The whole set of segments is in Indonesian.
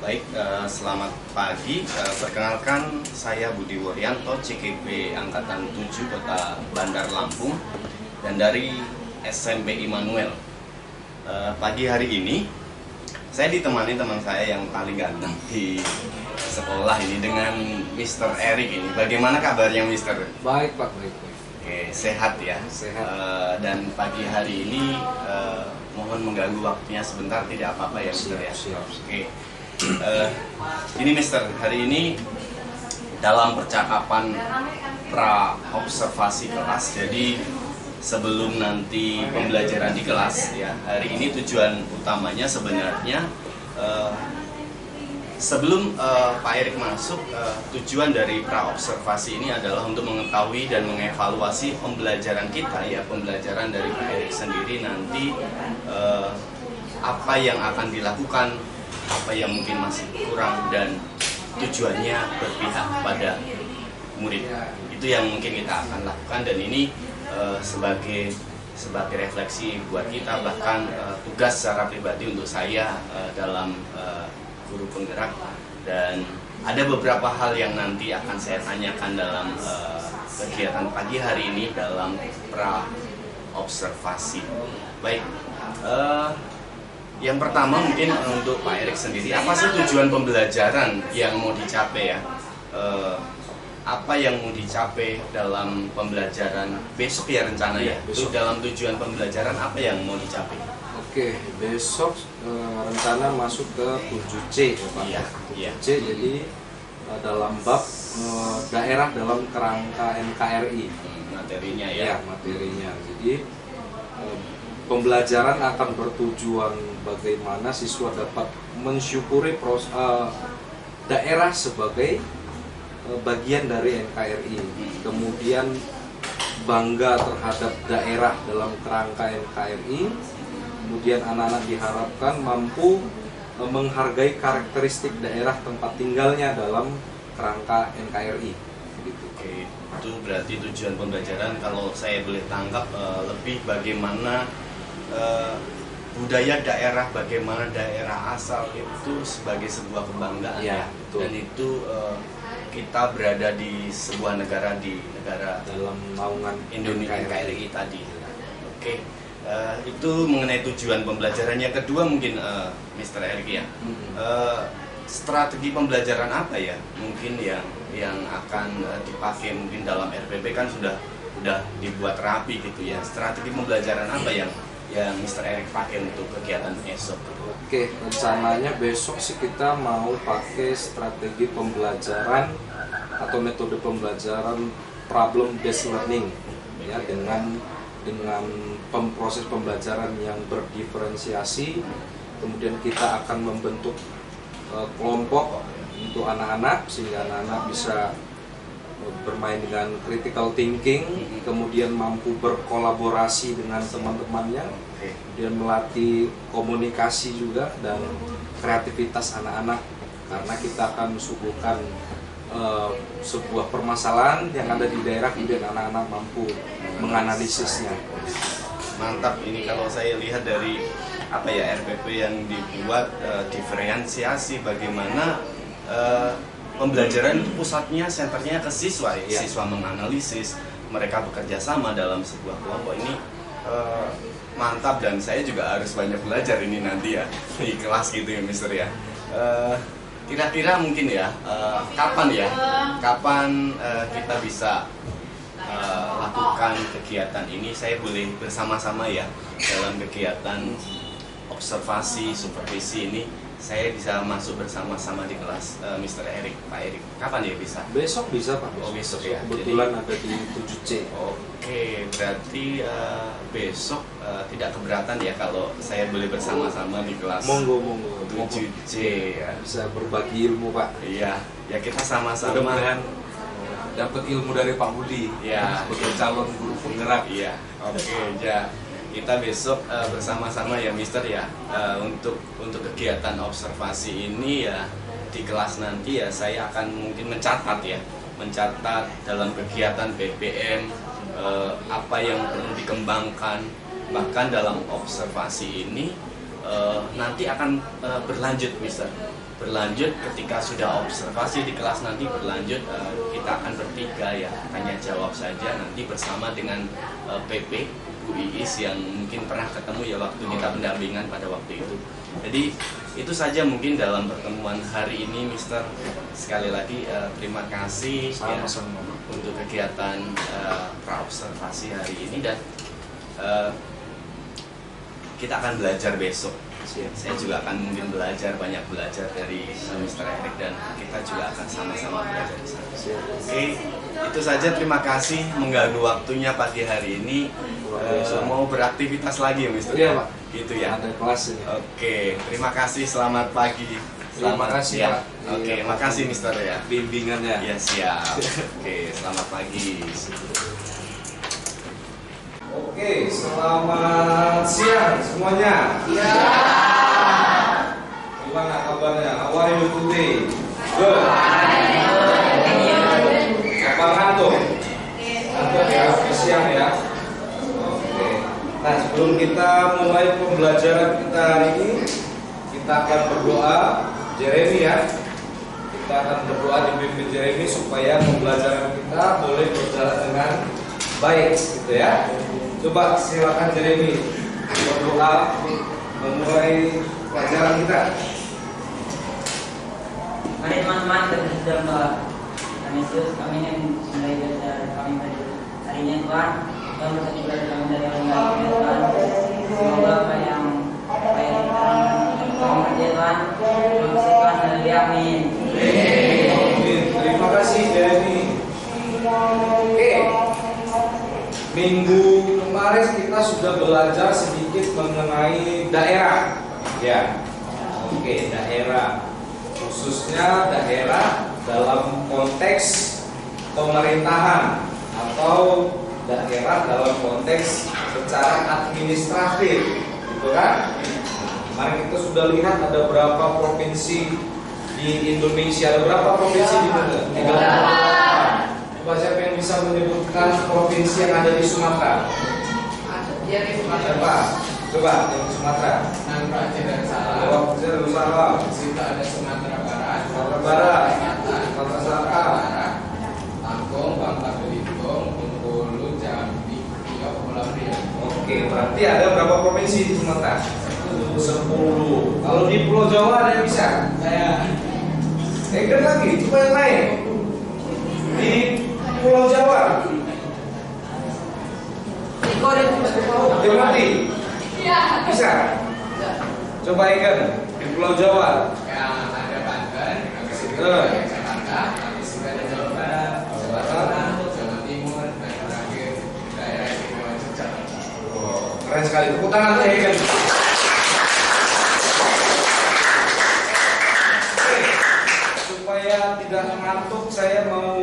Baik, selamat pagi. Perkenalkan, saya Budi Wuryanto, CKP Angkatan 7 Kota Bandar Lampung dan dari SMP Immanuel. Pagi hari ini, saya ditemani teman saya yang paling ganteng di sekolah ini dengan Mr. Erik ini. Bagaimana kabarnya, Mr.? Baik, Pak. Baik. Oke, sehat ya? Sehat. Dan pagi hari ini mohon mengganggu waktunya sebentar, tidak apa-apa ya, Mr. ya? Siap. Oke. Ini Mister, hari ini dalam percakapan pra observasi kelas. Jadi sebelum nanti pembelajaran di kelas ya, hari ini tujuan utamanya sebenarnya sebelum Pak Erik masuk, tujuan dari pra observasi ini adalah untuk mengetahui dan mengevaluasi pembelajaran kita ya, pembelajaran dari Pak Erik sendiri nanti, apa yang akan dilakukan, apa yang mungkin masih kurang, dan tujuannya berpihak pada murid. Itu yang mungkin kita akan lakukan, dan ini sebagai refleksi buat kita, bahkan tugas secara pribadi untuk saya dalam guru penggerak. Dan ada beberapa hal yang nanti akan saya tanyakan dalam kegiatan pagi hari ini dalam pra observasi. Baik, yang pertama mungkin untuk Pak Erik sendiri, apa sih tujuan pembelajaran yang mau dicapai ya? Apa yang mau dicapai dalam pembelajaran besok ya rencananya? Besok. Dalam tujuan pembelajaran apa yang mau dicapai? Oke, besok rencana masuk ke 7C ya, Pak. Iya. 7C, jadi dalam bab daerah dalam kerangka NKRI. Materinya ya? Ya, materinya. Jadi pembelajaran akan bertujuan bagaimana siswa dapat mensyukuri daerah sebagai bagian dari NKRI, kemudian bangga terhadap daerah dalam kerangka NKRI, kemudian anak-anak diharapkan mampu menghargai karakteristik daerah tempat tinggalnya dalam kerangka NKRI. Gitu. Oke, itu berarti tujuan pembelajaran, kalau saya boleh tangkap, lebih bagaimana budaya daerah, bagaimana daerah asal itu sebagai sebuah kebanggaan ya, dan itu kita berada di sebuah negara, di negara dalam naungan Indonesia NKRI tadi. Oke, itu mengenai tujuan pembelajaran. Yang kedua mungkin Mr. Erik ya, strategi pembelajaran apa ya mungkin yang akan dipakai mungkin dalam RPP kan sudah dibuat rapi gitu ya. Strategi pembelajaran apa yang Mr. Erik pakai untuk kegiatan esok? Oke, rencananya besok sih kita mau pakai strategi pembelajaran atau metode pembelajaran problem based learning ya, dengan proses pembelajaran yang berdiferensiasi. Kemudian kita akan membentuk kelompok untuk anak-anak sehingga anak-anak bisa bermain dengan critical thinking, kemudian mampu berkolaborasi dengan teman-temannya, kemudian melatih komunikasi juga dan kreativitas anak-anak, karena kita akan mensuguhkan sebuah permasalahan yang ada di daerah, kemudian anak-anak mampu menganalisisnya. Mantap, ini kalau saya lihat dari RPP yang dibuat, diferensiasi bagaimana pembelajaran itu pusatnya, senternya ke siswa ya. Siswa menganalisis, mereka bekerja sama dalam sebuah kelompok. Ini mantap, dan saya juga harus banyak belajar ini nanti ya di kelas gitu ya, Mister ya. Kira-kira mungkin ya, kapan kita bisa lakukan kegiatan ini? Saya boleh bersama-sama ya dalam kegiatan observasi supervisi ini. Saya bisa masuk bersama-sama di kelas Mr. Erik, Pak Erik. Kapan ya bisa? Besok bisa, Pak. Oh, besok ya. Kebetulan ada di 7C. Oke, berarti besok tidak keberatan ya kalau saya boleh bersama-sama di kelas. Monggo. 7C ya. Bisa berbagi ilmu, Pak. Iya, ya kita sama-sama. Mudah-mudahan dapat ilmu dari Pak Budi ya, sebagai calon guru penggerak. Iya. Oke, ya. Kita besok bersama-sama ya, Mister ya, untuk kegiatan observasi ini ya di kelas nanti ya. Saya akan mungkin mencatat dalam kegiatan BBM apa yang perlu dikembangkan. Bahkan dalam observasi ini nanti akan berlanjut, Mister. berlanjut ketika sudah observasi di kelas nanti berlanjut, kita akan bertiga ya, tanya jawab saja nanti bersama dengan PP Bu Iis yang mungkin pernah ketemu ya waktu kita pendampingan pada waktu itu. Jadi itu saja mungkin dalam pertemuan hari ini, Mister. Sekali lagi terima kasih ya, untuk kegiatan praobservasi hari ini, dan kita akan belajar besok. Saya juga akan mungkin banyak belajar dari Mr. Erik, dan kita juga akan sama-sama belajar di sana. Oke, itu saja. Terima kasih mengganggu waktunya pagi hari ini. Mau beraktivitas lagi ya, Mr. Iya, Pak. Gitu ya. Ada kelas ini. Oke, terima kasih. Selamat pagi. Terima kasih, ya. Pak. Oke, makasih Mister ya. Bimbingannya. Ya, siap. Oke, selamat pagi. Oke, selamat siang semuanya. Ya. Gimana kabarnya? How are you today? Good. Apa ngantuk? Ngantuk ya, siang ya. Oke. Nah, sebelum kita mulai pembelajaran kita hari ini, kita akan berdoa. Jeremy ya. Kita akan berdoa dipimpin Jeremy supaya pembelajaran kita boleh berjalan dengan baik, gitu ya. Coba silakan Jeremy berdoa memulai pelajaran kita. Mari teman-teman kita berdoa bahwa Tuhan Yesus, kami ingin mulai belajar kami pada hari ini Tuhan. Tuhan bersatu belajar kami dari orang lain Tuhan. Semoga apa yang kita mengerti Tuhan, masukkan dari amin. Terima kasih Jeremy. Oke. Minggu kemarin kita sudah belajar sedikit mengenai daerah, ya. Oke, daerah, khususnya daerah dalam konteks pemerintahan atau daerah dalam konteks secara administratif, gitu kan? Kemarin kita sudah lihat ada berapa provinsi di Indonesia, ada berapa provinsi di Indonesia? Coba siapa yang bisa menyebutkan provinsi yang ada di Sumatera? Siapa? Coba yang di Sumatera. Nangka dan Salah. Jawab Darussalam. Di situ ada Sumatera Barat. Sumatera Barat. Selatan. Sumatera Selatan. Lampung, Bangka Belitung, Bengkulu, Jambi, Riau, Kepulauan Riau. Oke, berarti ada berapa provinsi di Sumatera? 10. Kalau di Pulau Jawa ada yang bisa? Saya Kan lagi, coba yang lain. Di Pulau Jawa. Mati? Bisa? Coba ikan di Pulau Jawa. yang ada Banten, habis itu Eh. ada Jakarta, habis itu ada Jawa Barat, Jawa Tengah, Jawa Timur, dan terakhir daerah istimewa Yogyakarta. Keren sekali. Tepuk tangan untuk ikan. Supaya tidak ngantuk, saya mau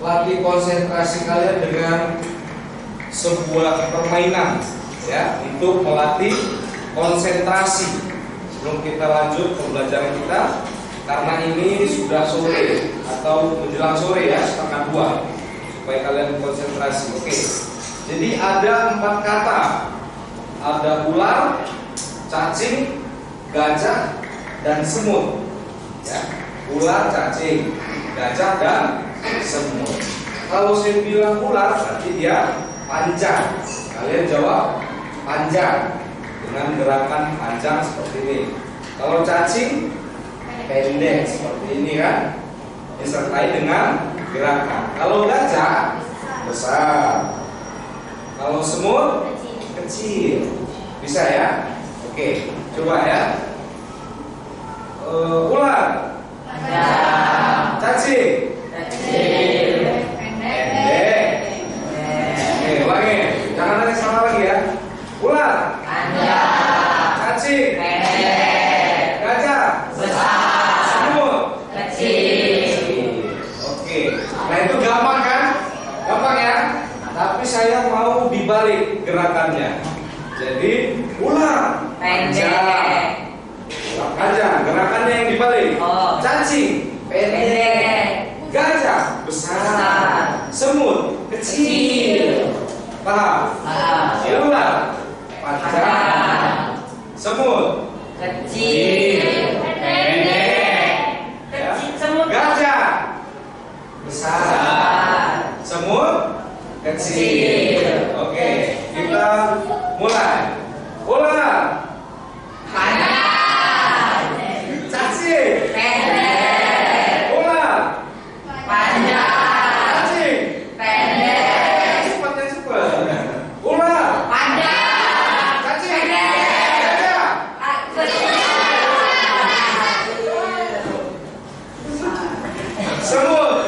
latih konsentrasi kalian dengan sebuah permainan, ya, untuk melatih konsentrasi. Sebelum kita lanjut pembelajaran kita, karena ini sudah sore atau menjelang sore ya, 1:30, supaya kalian konsentrasi. Oke. Jadi ada 4 kata. Ada ular, cacing, gajah, dan semut. Ya. Ular, cacing, gajah, dan semut. Kalau saya bilang ular, berarti dia panjang. Kalian jawab panjang dengan gerakan panjang seperti ini. Kalau cacing, pendek seperti ini kan, disertai dengan gerakan. Kalau gajah, besar. Kalau semut, kecil. Bisa ya? Oke, coba ya. Ular, cacing, pendek. Oke, ulangi. Jangan nanti salah lagi ya. Ular, cacing, gajah, semut, oke. Nah itu gampang kan? Gampang ya? Tapi saya mau dibalik gerakannya. Jadi ular panjang, ular gajah, gerakannya yang dibalik. Oh. Cacing pendek, gajah besar, semut kecil. Paham? Ular panjang, semut Kecil, pendek, Kecil. Oke, kita mulai. Ulang. Panjang. Cacing. Pendek. Ulang. Panjang. Cacing. Pendek. Cepat. Ulang. Panjang. Cacing. Pendek. Gajah. Semut.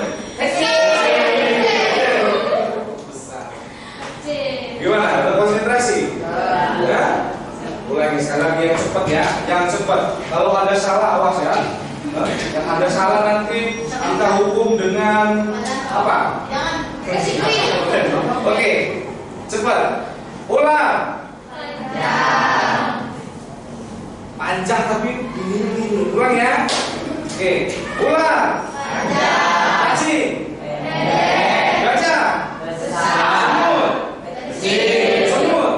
Gimana? Ada konsentrasi? Ya. Ulangi sekali lagi yang cepat ya, jangan cepat. Kalau ada salah awas ya. Yang ada salah nanti kita hukum dengan apa? Oke, cepat. Ulang. Panjang tapi ini. Ulang ya. Oke, ulang. Cacing. Gajah. Semut. Semut.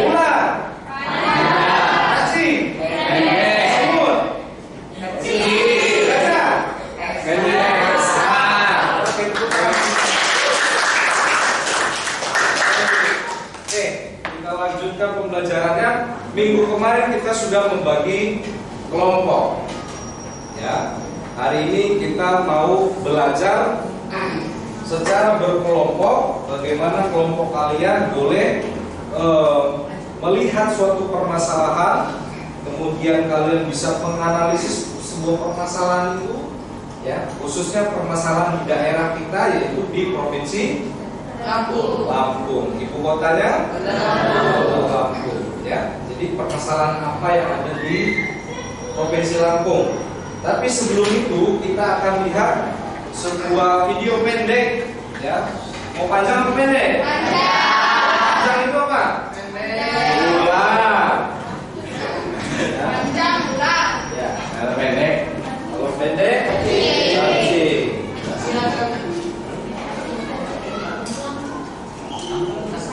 Ular. Cacing. Semut. Gajah. Oke, kita lanjutkan pembelajarannya. Minggu kemarin kita sudah membagi kelompok. Ya, hari ini kita mau belajar secara berkelompok, bagaimana kelompok kalian boleh melihat suatu permasalahan, kemudian kalian bisa menganalisis sebuah permasalahan itu, ya, khususnya permasalahan di daerah kita, yaitu di provinsi Lampung. Ibu kotanya Lampung, ya. Jadi permasalahan apa yang ada di provinsi Lampung. Tapi sebelum itu kita akan lihat sebuah video pendek, ya. Mau panjang atau pendek? Panjang itu apa? Bulan. Ya, kalau pendek. Kalau pendek, cacing.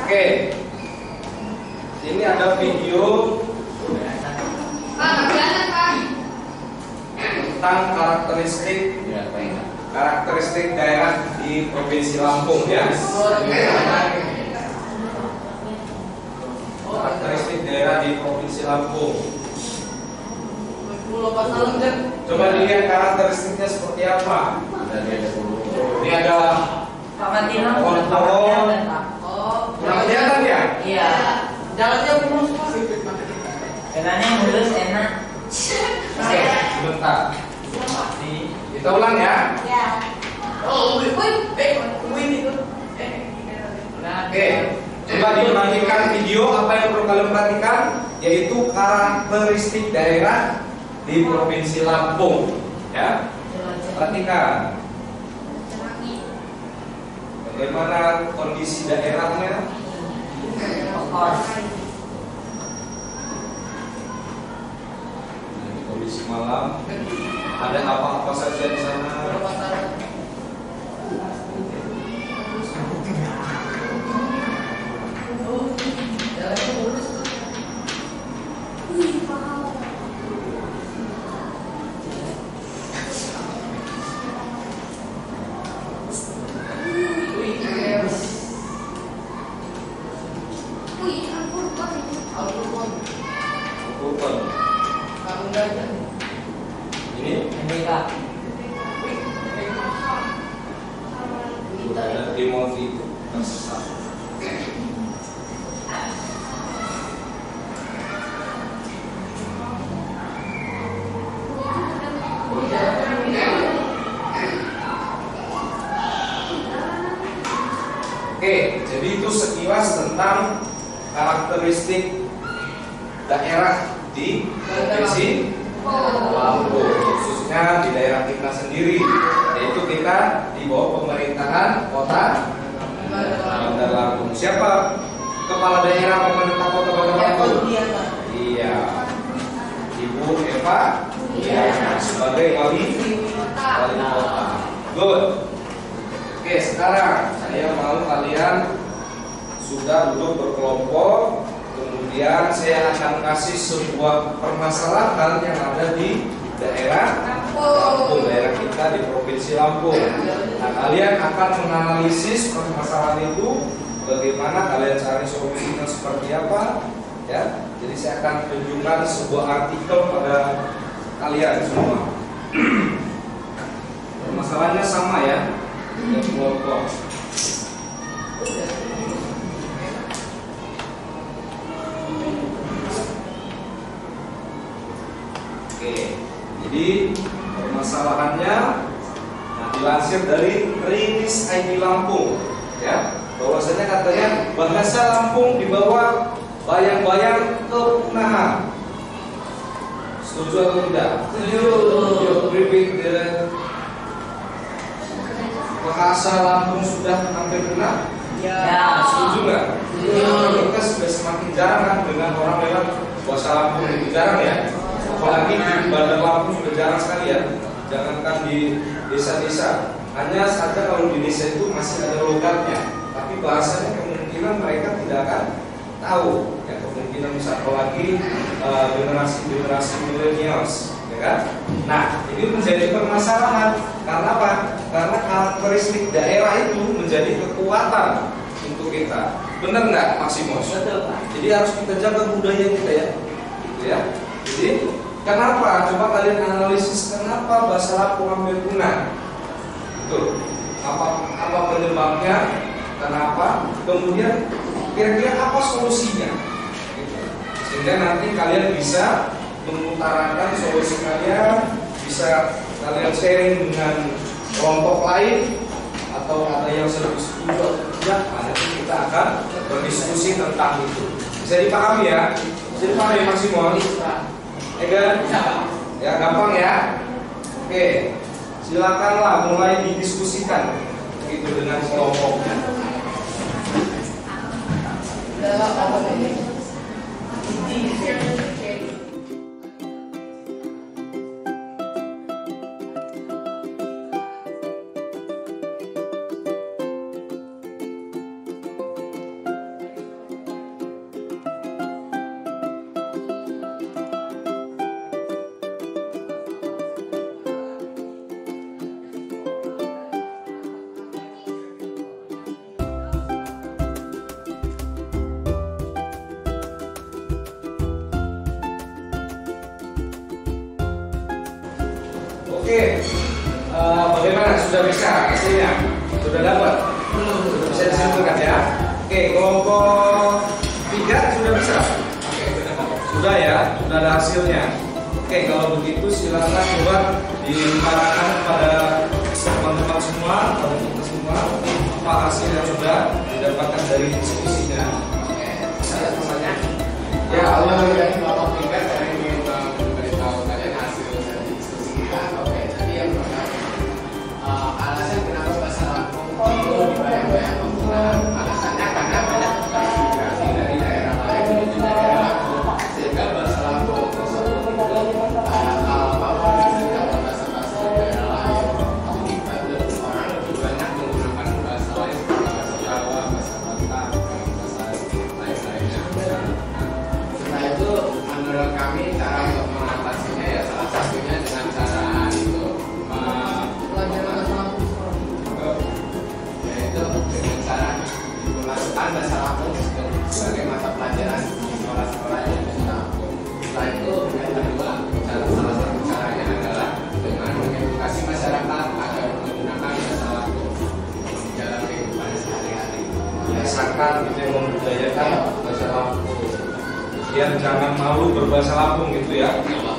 Oke. Ini ada video tentang karakteristik daerah di provinsi Lampung, ya. Karakteristik daerah di provinsi Lampung. Coba dilihat karakteristiknya seperti apa. Ini ada pohon-pohon. Kurang kelihatan ya? Iya. Jalannya mulus Pak. Jalannya mulus, enak. Oke, sebentar. Kita ulang ya. Oh, Oke, coba diperhatikan video apa yang perlu kalian perhatikan, yaitu karakteristik daerah di provinsi Lampung. Ya, perhatikan bagaimana kondisi daerahnya. Kondisi malam, ada apa-apa saja di sana. Ini ada demo itu tersesat. Oke, jadi itu sekilas tentang karakteristik daerah di provinsi Lampung, khususnya di daerah kita sendiri, yaitu kita di bawah pemerintahan kota Bandar Lampung. Siapa kepala daerah pemerintah kota Bandar Lampung? Iya, Ibu Eva sebagai wali kota. Good. Oke, sekarang saya mau kalian sudah duduk berkelompok. Kemudian saya akan kasih sebuah permasalahan yang ada di daerah Lampung, daerah kita di Provinsi Lampung. Nah, kalian akan menganalisis permasalahan itu, bagaimana kalian cari solusinya seperti apa, ya. Jadi saya akan tunjukkan sebuah artikel pada kalian semua. Permasalahannya sama ya, kelompok. Oke, jadi permasalahannya dilansir dari Rilis ID Lampung, ya, bahwasanya katanya bahasa Lampung dibawa bayang-bayang kepunahan. Setuju atau tidak? Setuju. Repeat the bahasa Lampung sudah hampir punah. Ya. Setuju nggak? Kita sudah semakin jarang kan dengan orang lewat bahasa Lampung itu jarang ya. Apalagi di Bandar Lampung sudah jarang sekali ya. Jangankan di desa-desa, hanya saja kalau di desa itu masih ada logatnya, tapi bahasanya kemungkinan mereka tidak akan tahu. Ya, kemungkinan bisa apalagi generasi millennials, ya kan? Nah, ini menjadi permasalahan. Karena apa? Karena karakteristik daerah itu menjadi kekuatan untuk kita. Benar nggak, Maximus? Betul, Pak. Jadi harus kita jaga budaya kita ya, gitu ya. Jadi kenapa? Coba kalian analisis kenapa bahasa Lampung hampir punah. Betul. Apa penyebabnya? Kenapa? Kemudian kira-kira apa solusinya? Gitu. Sehingga nanti kalian bisa mengutarakan solusi kalian, bisa kalian sharing dengan kelompok lain, atau ada yang lebih setuju atau tidak. Nanti kita akan berdiskusi tentang itu. Bisa dipahami ya? Bisa dipahami maksimal. Egan? Ya, gampang ya. Oke, silakanlah mulai didiskusikan begitu dengan kelompoknya. Oke, bagaimana? Sudah bisa hasilnya? Sudah dapat? Sudah bisa disimpulkan ya? Oke, kelompok 3 sudah bisa? Sudah ya? Sudah ada hasilnya? Oke, kalau begitu silakan coba diutarakan kepada teman-teman semua, pada kita semua, apa hasil yang sudah didapatkan dari diskusinya. Saya semuanya. Ya, Allah dari kelompok 3 saya ingin memberitahu kalian hasil dari diskusi kita. Oke, jadi yang pertama, alasan kenapa bahasa Lampung itu dibayang-bayang kepunahan. Alasannya karena banyak migrasi dari daerah lain menuju daerah Lampung, sehingga bahasa Lampung tersebut itu bahasa-bahasa daerah lain. Jadi orang lebih banyak menggunakan bahasa lain seperti bahasa Jawa, bahasa Batak, bahasa lain-lainnya. Setelah itu menurut kami cara untuk mengatasinya ya salah satunya dengan cara itu yaitu dengan cara dimasukkan bahasa Lampung sebagai mata pelajaran di sekolah-sekolah yang ada di Lampung. Setelah itu yang kedua, salah satu caranya adalah dengan mengedukasi masyarakat agar menggunakan bahasa Lampung dalam kehidupan sehari-hari. biasakan gitu ya, membudayakan bahasa Lampung. Biar jangan malu berbahasa Lampung gitu ya.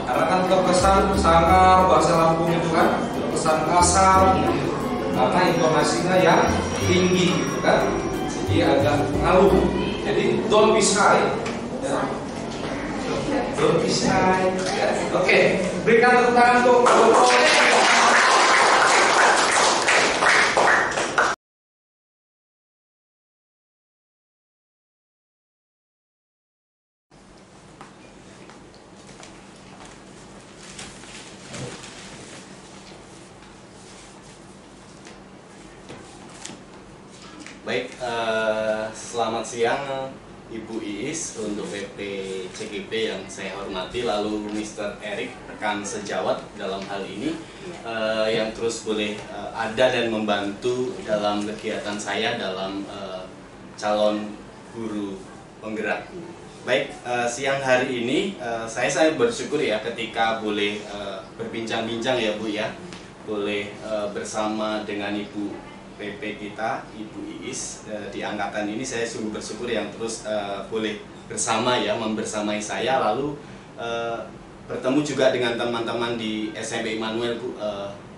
Karena kan terkesan sangar bahasa Lampung itu kan terkesan kasar gitu. Karena intonasinya yang tinggi gitu kan. Jadi agak malu. Jadi don't be shy. Ya. Don't be shy. Ya. Oke, berikan tepuk tangan untuk kelompok. Baik, selamat siang Ibu Iis, untuk PP CGP yang saya hormati, lalu Mr. Erik rekan sejawat dalam hal ini yang terus boleh ada dan membantu dalam kegiatan saya dalam calon guru penggerak. Baik, siang hari ini saya bersyukur ya ketika boleh berbincang-bincang ya Bu ya, boleh bersama dengan Ibu PP kita, Ibu Iis di angkatan ini. Saya sungguh bersyukur yang terus boleh bersama ya, membersamai saya, lalu bertemu juga dengan teman-teman di SMP Immanuel Bu,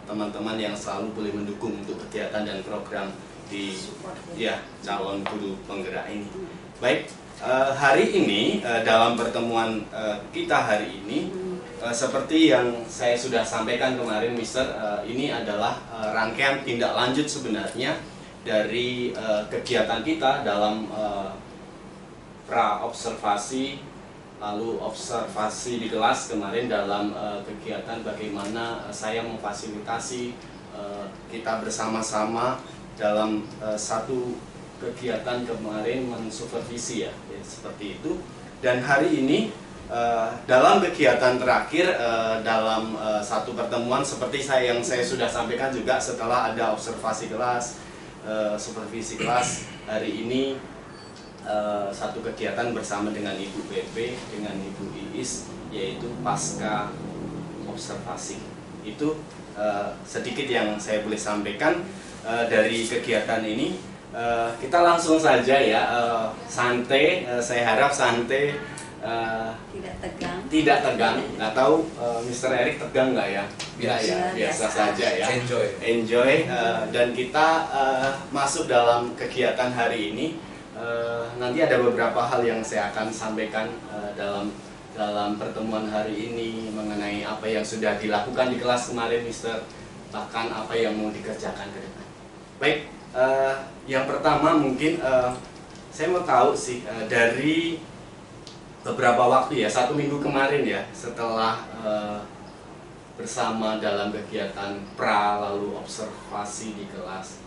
teman-teman yang selalu boleh mendukung untuk kegiatan dan program di ya calon guru penggerak ini. Baik, hari ini dalam pertemuan kita hari ini seperti yang saya sudah sampaikan kemarin, Mister, ini adalah rangkaian tindak lanjut sebenarnya dari kegiatan kita dalam pra-observasi, lalu observasi di kelas kemarin dalam kegiatan bagaimana saya memfasilitasi kita bersama-sama dalam satu kegiatan kemarin mensupervisi ya, seperti itu. Dan hari ini dalam kegiatan terakhir dalam satu pertemuan seperti yang saya sudah sampaikan juga, setelah ada observasi kelas, supervisi kelas, hari ini satu kegiatan bersama dengan Ibu PP, dengan Ibu Iis, yaitu pasca observasi. Itu sedikit yang saya boleh sampaikan dari kegiatan ini. Kita langsung saja ya, santai, saya harap santai, tidak tegang. Nggak tahu Mr. Erik tegang nggak ya? Biasa saja ya. Enjoy. Dan kita masuk dalam kegiatan hari ini. Nanti ada beberapa hal yang saya akan sampaikan dalam pertemuan hari ini mengenai apa yang sudah dilakukan di kelas kemarin, Mister, bahkan apa yang mau dikerjakan ke depan. Baik, yang pertama mungkin saya mau tahu sih dari beberapa waktu ya, 1 minggu kemarin ya, setelah bersama dalam kegiatan pra lalu observasi di kelas,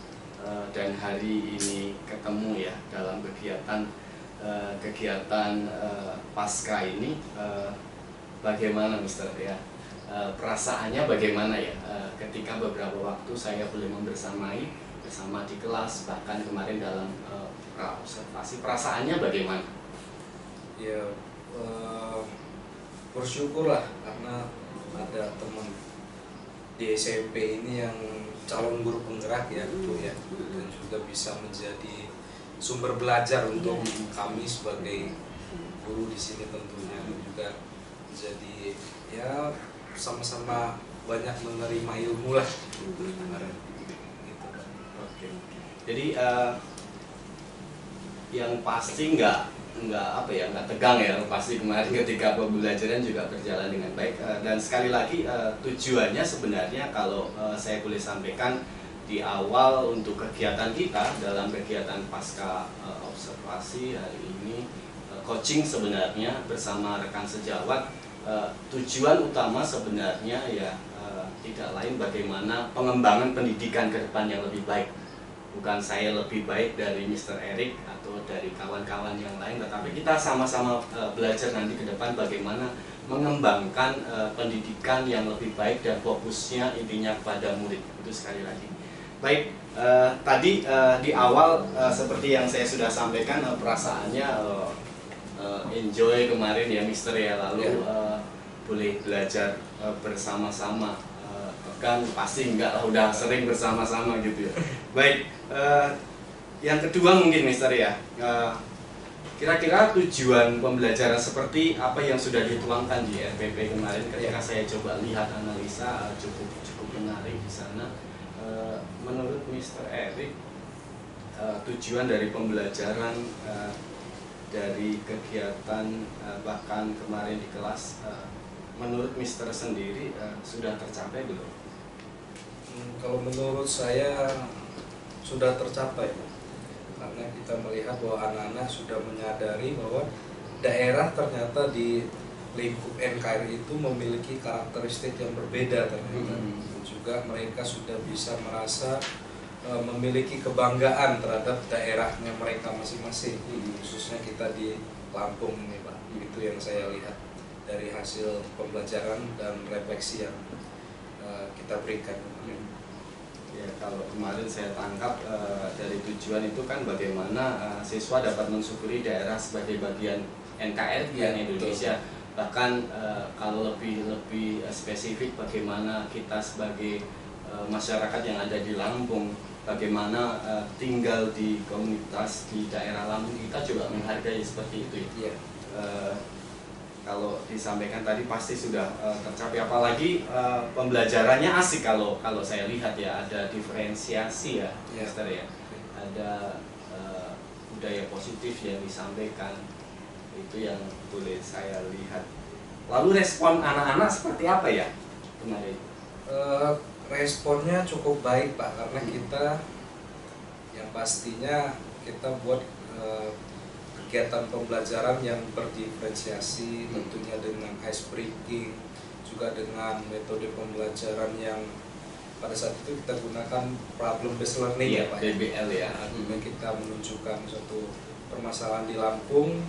dan hari ini ketemu ya dalam kegiatan pasca ini, bagaimana Mister ya, perasaannya bagaimana ya ketika beberapa waktu saya boleh membersamai bersama di kelas, bahkan kemarin dalam pra observasi, perasaannya bagaimana? Ya, bersyukurlah karena ada teman di SMP ini yang calon guru penggerak ya, Bu ya, dan juga bisa menjadi sumber belajar untuk kami sebagai guru di sini tentunya, dan juga menjadi ya sama-sama banyak menerima ilmu lah. Gitu. Oke. Jadi yang pasti nggak tegang ya, pasti kemarin ketika pembelajaran juga berjalan dengan baik, dan sekali lagi tujuannya sebenarnya kalau saya boleh sampaikan di awal untuk kegiatan kita dalam kegiatan pasca observasi hari ini, coaching sebenarnya bersama rekan sejawat, tujuan utama sebenarnya ya tidak lain bagaimana pengembangan pendidikan ke depan yang lebih baik. Bukan saya lebih baik dari Mr. Erik atau dari kawan-kawan yang lain, tetapi kita sama-sama belajar nanti ke depan bagaimana mengembangkan pendidikan yang lebih baik dan fokusnya intinya pada murid. Itu sekali lagi. Baik, tadi di awal seperti yang saya sudah sampaikan, perasaannya enjoy kemarin ya Mister ya, lalu boleh belajar bersama-sama. Kan pasti enggak lah, udah sering bersama-sama gitu ya. Baik, yang kedua mungkin Mister ya, kira-kira tujuan pembelajaran seperti apa yang sudah dituangkan di RPP kemarin ketika saya coba lihat analisa, cukup menarik di sana. Menurut Mister Erik, tujuan dari pembelajaran dari kegiatan bahkan kemarin di kelas, menurut Mister sendiri sudah tercapai belum? Kalau menurut saya sudah tercapai, karena kita melihat bahwa anak-anak sudah menyadari bahwa daerah ternyata di lingkup NKRI itu memiliki karakteristik yang berbeda ternyata. Dan juga mereka sudah bisa merasa memiliki kebanggaan terhadap daerahnya mereka masing-masing, khususnya kita di Lampung ini Pak. Itu yang saya lihat dari hasil pembelajaran dan refleksi yang kita berikan. Ya, kalau kemarin saya tangkap dari tujuan itu kan bagaimana siswa dapat mensyukuri daerah sebagai bagian NKRI Ya, Indonesia. Bahkan kalau lebih spesifik bagaimana kita sebagai masyarakat yang ada di Lampung, bagaimana tinggal di komunitas di daerah Lampung, kita juga menghargai seperti itu. Iya. Kalau disampaikan tadi pasti sudah tercapai, apalagi pembelajarannya asik kalau saya lihat ya, ada diferensiasi ya, Mister ya, ada budaya positif yang disampaikan, itu yang boleh saya lihat. Lalu respon anak-anak seperti apa ya kemarin? Responnya cukup baik Pak, karena kita yang pastinya kita buat kegiatan pembelajaran yang berdiferensiasi, tentunya dengan ice breaking, juga dengan metode pembelajaran yang pada saat itu kita gunakan problem based learning ya Pak, BBL ya. Dimana kita menunjukkan suatu permasalahan di Lampung.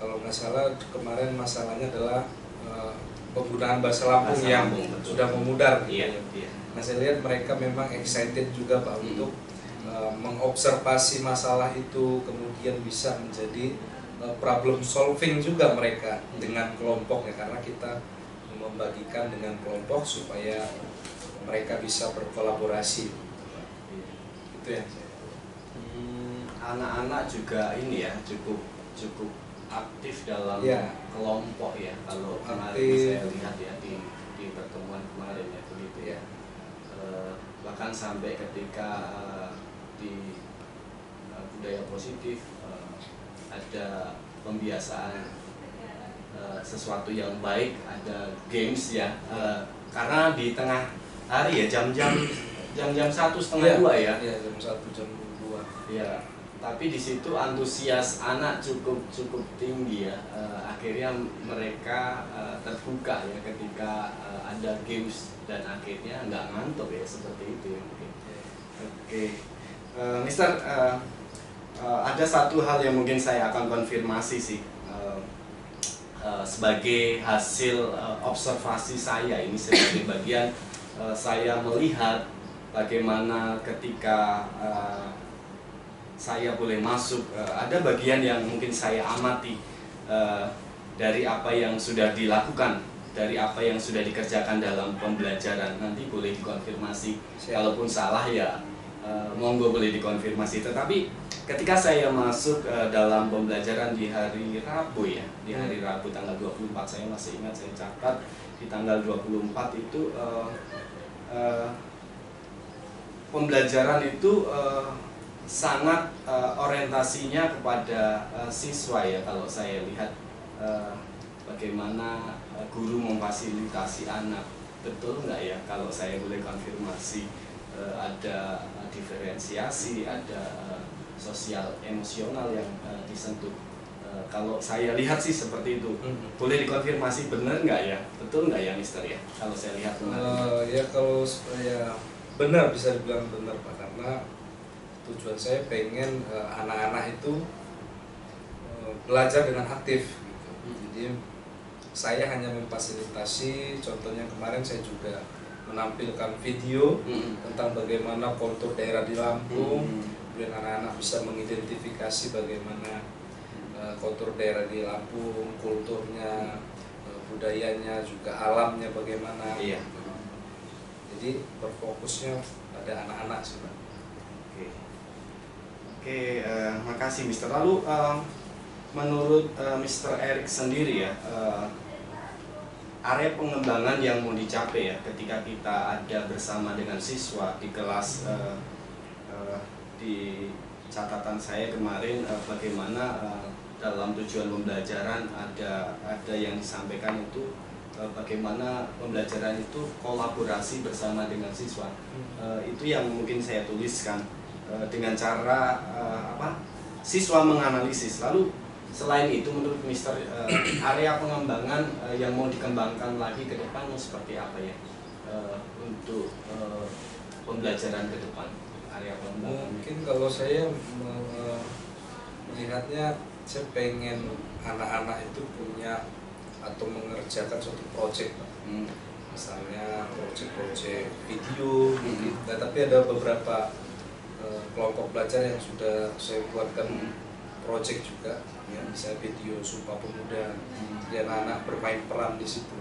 Kalau nggak salah kemarin masalahnya adalah penggunaan bahasa Lampung yang sudah memudar. Iya. Nah, saya lihat mereka memang excited juga Pak untuk mengobservasi masalah itu, kemudian bisa menjadi problem solving juga mereka dengan kelompok ya, karena kita membagikan dengan kelompok supaya mereka bisa berkolaborasi. Itu ya. Anak-anak juga ini ya cukup aktif dalam kelompok ya, kalau kemarin saya lihat ya di pertemuan kemarin ya, begitu ya. Bahkan sampai ketika di budaya positif ada pembiasaan sesuatu yang baik, ada games ya, karena di tengah hari ya, jam-jam 1:30 ya. Iya, jam 1 jam 2. Ya, tapi di situ antusias anak cukup tinggi ya. Akhirnya mereka terbuka ya ketika ada games, dan akhirnya nggak ngantuk ya, seperti itu ya mungkin. Oke, Mister, ada satu hal yang mungkin saya akan konfirmasi sih, sebagai hasil observasi saya ini, sebagai bagian saya melihat bagaimana ketika saya boleh masuk, ada bagian yang mungkin saya amati dari apa yang sudah dilakukan, dari apa yang sudah dikerjakan dalam pembelajaran. Nanti boleh dikonfirmasi. Kalaupun salah ya monggo boleh dikonfirmasi. Tetapi ketika saya masuk dalam pembelajaran di hari Rabu ya, di hari Rabu tanggal 24, saya masih ingat, saya catat di tanggal 24 itu pembelajaran itu sangat orientasinya kepada siswa ya. Kalau saya lihat bagaimana guru memfasilitasi anak, betul nggak ya kalau saya boleh konfirmasi, ada diferensiasi, ada sosial emosional yang disentuh. Kalau saya lihat sih seperti itu. Boleh dikonfirmasi benar nggak ya, betul nggak ya Mister ya, kalau saya lihat ya kalau supaya benar, bisa dibilang benar Pak, karena tujuan saya pengen anak-anak itu belajar dengan aktif gitu. Jadi saya hanya memfasilitasi, contohnya kemarin saya juga menampilkan video tentang bagaimana kontur daerah di Lampung, kemudian anak-anak bisa mengidentifikasi bagaimana kontur daerah di Lampung, kulturnya, budayanya, juga alamnya bagaimana. Iya. Jadi berfokusnya pada anak-anak sih Pak. Oke, makasih Mister. Lalu menurut Mister Eric sendiri ya, area pengembangan yang mau dicapai ya ketika kita ada bersama dengan siswa di kelas, di catatan saya kemarin bagaimana dalam tujuan pembelajaran ada yang disampaikan itu bagaimana pembelajaran itu kolaborasi bersama dengan siswa. Itu yang mungkin saya tuliskan dengan cara siswa menganalisis. Lalu selain itu menurut Mister, area pengembangan yang mau dikembangkan lagi ke depan seperti apa ya untuk pembelajaran ke depan? karya pengembangan? Mungkin kalau saya melihatnya, saya pengen anak-anak itu punya atau mengerjakan suatu proyek, misalnya proyek-proyek video mungkin. Nah, tapi ada beberapa kelompok belajar yang sudah saya buatkan proyek juga, ya, misalnya video Sumpah Pemuda, dan anak bermain peran di situ.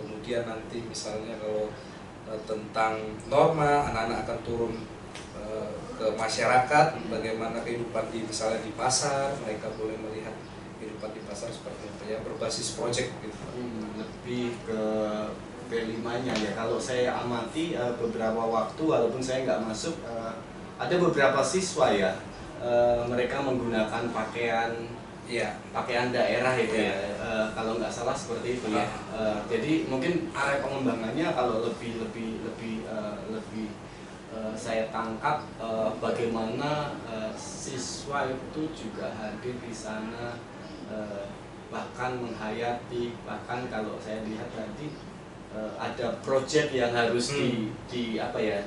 Kemudian nanti misalnya kalau tentang norma, anak-anak akan turun ke masyarakat, bagaimana kehidupan misalnya di pasar, mereka boleh melihat kehidupan di pasar seperti apa, ya, berbasis proyek gitu. Lebih ke P5-nya ya. Kalau saya amati beberapa waktu, walaupun saya nggak masuk, ada beberapa siswa ya, mereka menggunakan pakaian daerah itu ya, kalau nggak salah seperti itu ya. Jadi mungkin area pengembangannya kalau lebih saya tangkap bagaimana siswa itu juga hadir di sana, bahkan menghayati, bahkan kalau saya lihat tadi ada proyek yang harus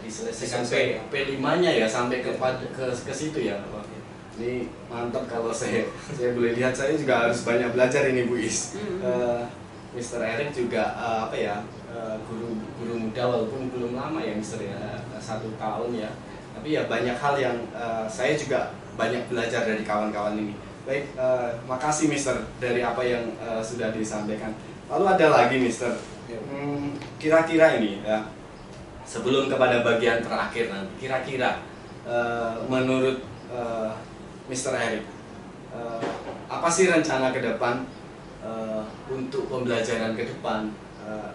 diselesaikan P5-nya ya, sampai ke situ ya. Ini mantap kalau saya boleh lihat. Saya juga harus banyak belajar ini Bu Is. Mr. Eric juga guru muda, walaupun belum lama ya Mr. ya, 1 tahun ya. Tapi ya banyak hal yang saya juga banyak belajar dari kawan-kawan ini. Baik, makasih Mr. dari apa yang sudah disampaikan. Lalu ada lagi Mr. Kira-kira ini ya, sebelum kepada bagian terakhir nanti, kira-kira menurut Mr. Eric, apa sih rencana ke depan untuk pembelajaran ke depan?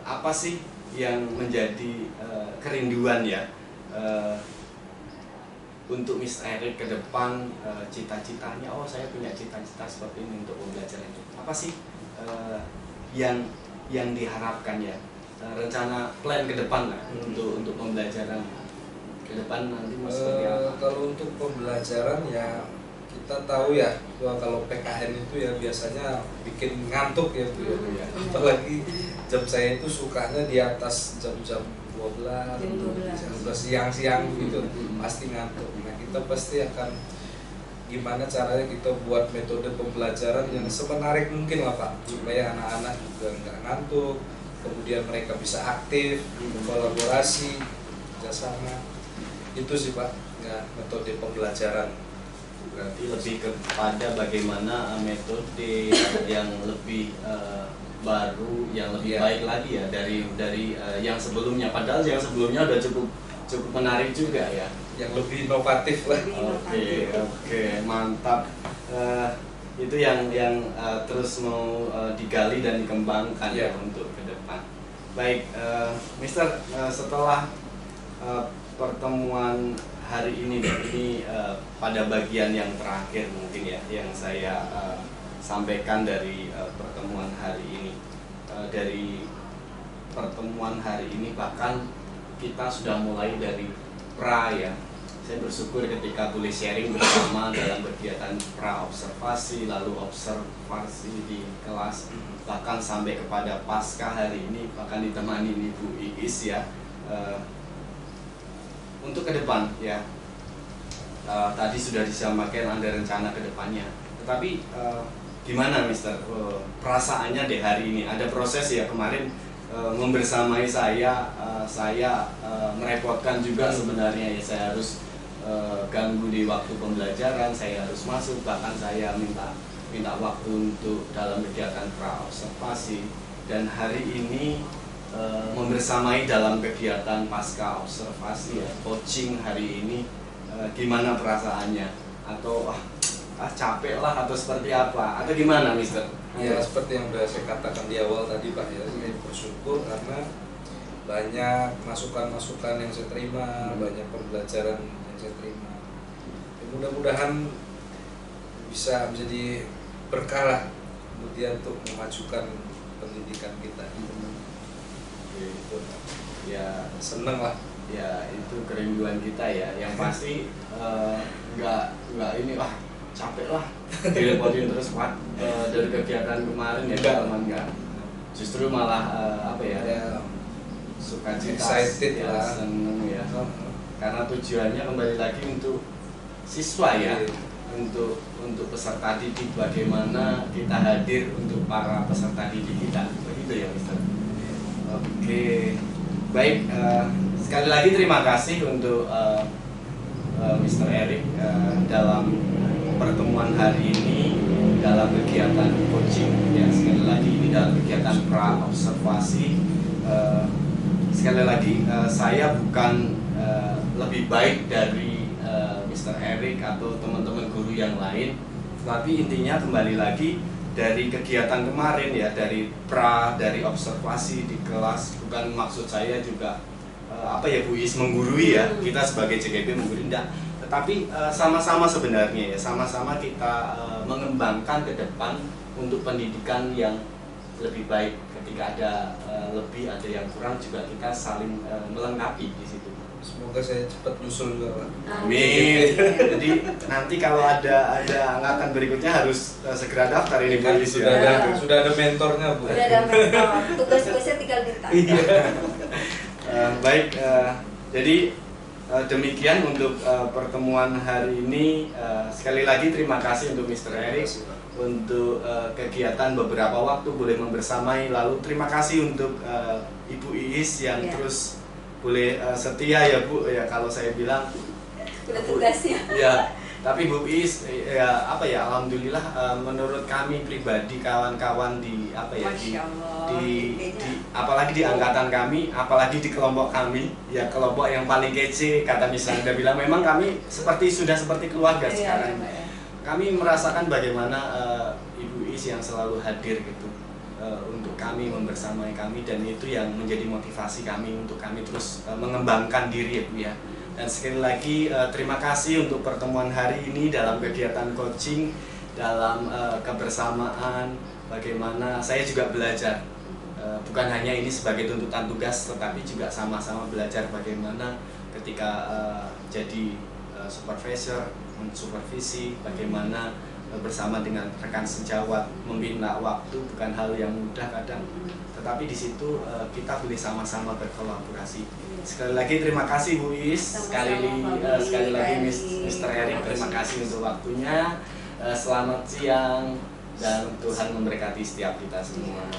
Apa sih yang menjadi kerinduan ya untuk Mr. Eric ke depan, cita-citanya? Oh, saya punya cita-cita seperti ini untuk pembelajaran itu. Apa sih yang diharapkan ya, rencana plan ke depan lah untuk pembelajaran ke depan nanti seperti apa? Kalau untuk pembelajaran ya, kita tahu ya bahwa kalau PKN itu ya biasanya bikin ngantuk ya Bu ya. Apalagi jam saya itu sukanya di atas jam-jam 12, siang-siang gitu, pasti ngantuk. Nah, kita pasti akan gimana caranya kita buat metode pembelajaran yang semenarik mungkin lah Pak, supaya anak-anak juga nggak ngantuk, kemudian mereka bisa aktif, kolaborasi, kerjasama. Itu sih Pak, ya, metode pembelajaran. Berarti lebih kepada bagaimana metode yang lebih baru, yang lebih baik lagi ya dari yang sebelumnya. Padahal yang sebelumnya udah cukup menarik juga ya. Yang lebih inovatif lah. Oke, mantap. Itu yang terus mau digali dan dikembangkan ya untuk ke depan. Baik, Mister, setelah pertemuan hari ini pada bagian yang terakhir mungkin ya, yang saya sampaikan dari pertemuan hari ini. Dari pertemuan hari ini bahkan kita sudah mulai dari pra ya. Saya bersyukur ketika boleh sharing bersama dalam kegiatan pra observasi, lalu observasi di kelas, bahkan sampai kepada pasca hari ini, bahkan ditemani Ibu Iis ya. Untuk ke depan ya, tadi sudah disampaikan ada rencana ke depannya. Tetapi gimana Mister, perasaannya deh hari ini? Ada proses ya, kemarin membersamai saya merepotkan juga sebenarnya ya. Saya harus ganggu di waktu pembelajaran, saya harus masuk, bahkan saya minta waktu untuk dalam kegiatan pra observasi. Dan hari ini membersamai dalam kegiatan pasca observasi ya, coaching hari ini, gimana perasaannya? Atau capek lah atau seperti apa? Atau gimana Mister? Ya seperti yang sudah saya katakan di awal tadi Pak ya, saya bersyukur karena banyak masukan-masukan yang saya terima, banyak pembelajaran yang saya terima. Ya, mudah-mudahan bisa menjadi berkah kemudian untuk memajukan pendidikan kita. Gitu. Ya seneng lah. Ya itu kerinduan kita ya. Yang pasti nggak ini capek lah direpotin terus Pak dari kegiatan kemarin ya enggak. Justru malah sukacita excited ya, lah, seneng ya. karena tujuannya kembali lagi untuk siswa ya, untuk peserta didik, bagaimana kita hadir untuk para peserta didik kita, begitu ya Mister. Oke, baik, sekali lagi terima kasih untuk Mr. Eric dalam pertemuan hari ini, dalam kegiatan coaching ya, sekali lagi ini dalam kegiatan pra observasi. Sekali lagi saya bukan lebih baik dari Mr. Eric atau teman-teman guru yang lain, tapi intinya kembali lagi dari kegiatan kemarin ya, dari observasi di kelas, bukan maksud saya juga apa ya Bu Is menggurui ya, kita sebagai JKP menggurui, enggak, tetapi sama-sama sebenarnya ya, sama-sama kita mengembangkan ke depan untuk pendidikan yang lebih baik. Ketika ada lebih, ada yang kurang, juga kita saling melengkapi di situ. Semoga saya cepat nyusul juga Pak. Amin. Jadi nanti kalau ada angkatan berikutnya harus segera daftar ini Bu Is ya. Sudah ada mentornya Bu. Udah ada mentor, tugas-tugasnya tinggal minta. Baik, jadi demikian untuk pertemuan hari ini. Sekali lagi terima kasih untuk Mr. Eric untuk kegiatan beberapa waktu boleh membersamai. Lalu terima kasih untuk Ibu Iis yang terus boleh setia ya Bu ya, kalau saya bilang Udah tugasnya. ya. Tapi Bu Is ya apa ya, alhamdulillah menurut kami pribadi, kawan-kawan di apa ya, di apalagi di angkatan kami, apalagi di kelompok kami ya, kelompok yang paling kece kata misalnya bilang, memang kami sudah seperti keluarga sekarang. Kami merasakan bagaimana Ibu Is yang selalu hadir gitu untuk kami, membersamai kami, dan itu yang menjadi motivasi kami untuk kami terus mengembangkan diri ya Bu ya. Dan sekali lagi terima kasih untuk pertemuan hari ini dalam kegiatan coaching, dalam kebersamaan, bagaimana saya juga belajar, bukan hanya ini sebagai tuntutan tugas, tetapi juga sama-sama belajar bagaimana ketika jadi supervisor, mensupervisi, bagaimana bersama dengan rekan sejawat membina waktu bukan hal yang mudah kadang, tetapi di situ kita boleh sama-sama berkolaborasi. Sekali lagi terima kasih Bu Is, sekali lagi Mr. Eric, terima kasih untuk waktunya. Selamat siang dan Tuhan memberkati setiap kita semua.